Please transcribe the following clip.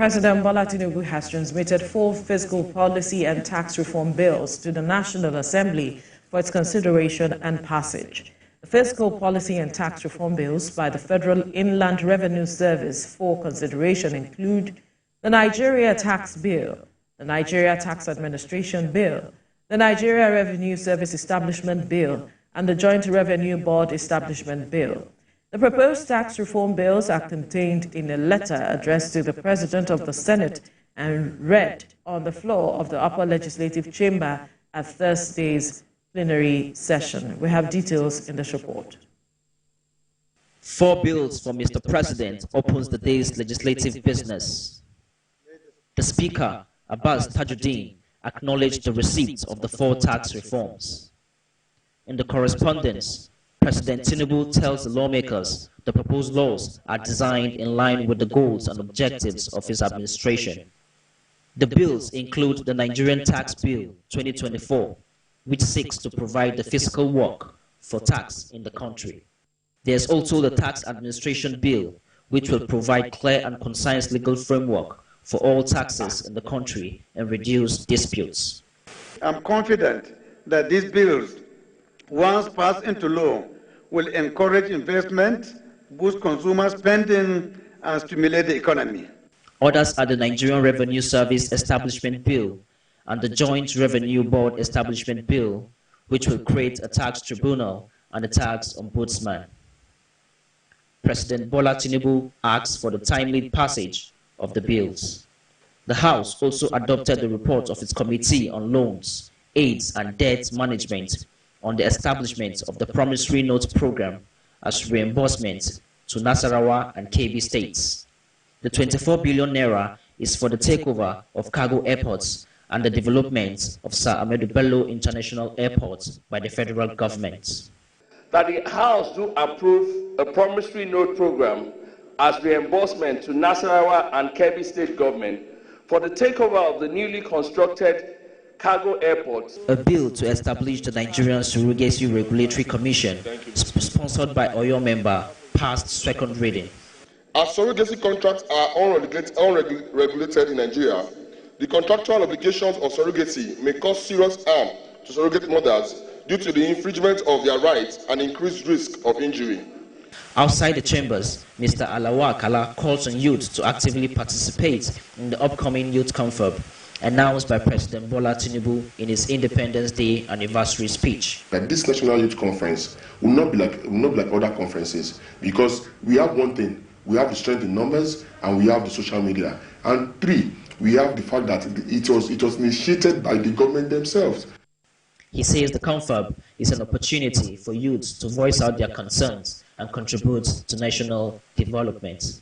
President Bola Tinubu has transmitted 4 fiscal policy and tax reform bills to the National Assembly for its consideration and passage. The fiscal policy and tax reform bills by the Federal Inland Revenue Service for consideration include the Nigeria Tax Bill, the Nigeria Tax Administration Bill, the Nigeria Revenue Service Establishment Bill, and the Joint Revenue Board Establishment Bill. The proposed tax reform bills are contained in a letter addressed to the President of the Senate and read on the floor of the Upper Legislative Chamber at Thursday's plenary session. We have details in this report. 4 bills for Mr. President opens the day's legislative business. The Speaker, Abbas Tajuddin, acknowledged the receipt of the 4 tax reforms. In the correspondence, President Tinubu tells the lawmakers the proposed laws are designed in line with the goals and objectives of his administration. The bills include the Nigerian Tax Bill 2024, which seeks to provide the fiscal work for tax in the country. There's also the Tax Administration Bill, which will provide clear and concise legal framework for all taxes in the country and reduce disputes. I'm confident that these bills, once passed into law, will encourage investment, boost consumer spending, and stimulate the economy. Others are the Nigerian Revenue Service Establishment Bill and the Joint Revenue Board Establishment Bill, which will create a tax tribunal and a tax ombudsman. President Bola Tinubu asks for the timely passage of the bills. The House also adopted the report of its Committee on Loans, Aids and Debt Management on the establishment of the Promissory Note Program as reimbursement to Nasarawa and Kebbi states. The 24 billion naira is for the takeover of cargo airports and the development of Sir Ahmedu Bello International Airport by the federal government. That the House do approve a promissory note program as reimbursement to Nasarawa and Kebbi state government for the takeover of the newly constructed cargo airports. A bill to establish the Nigerian Surrogacy Regulatory Commission, sponsored by Oyo member, passed second reading. As surrogacy contracts are unregulated in Nigeria, the contractual obligations of surrogacy may cause serious harm to surrogate mothers due to the infringement of their rights and increased risk of injury. Outside the chambers, Mr. Alawa Akala calls on youth to actively participate in the upcoming Youth Confab, announced by President Bola Tinubu in his Independence Day anniversary speech. That this National Youth Conference will not be like other conferences, because we have one thing: we have the strength in numbers and we have the social media. And 3, we have the fact that it was initiated by the government themselves. He says the confab is an opportunity for youths to voice out their concerns and contribute to national development.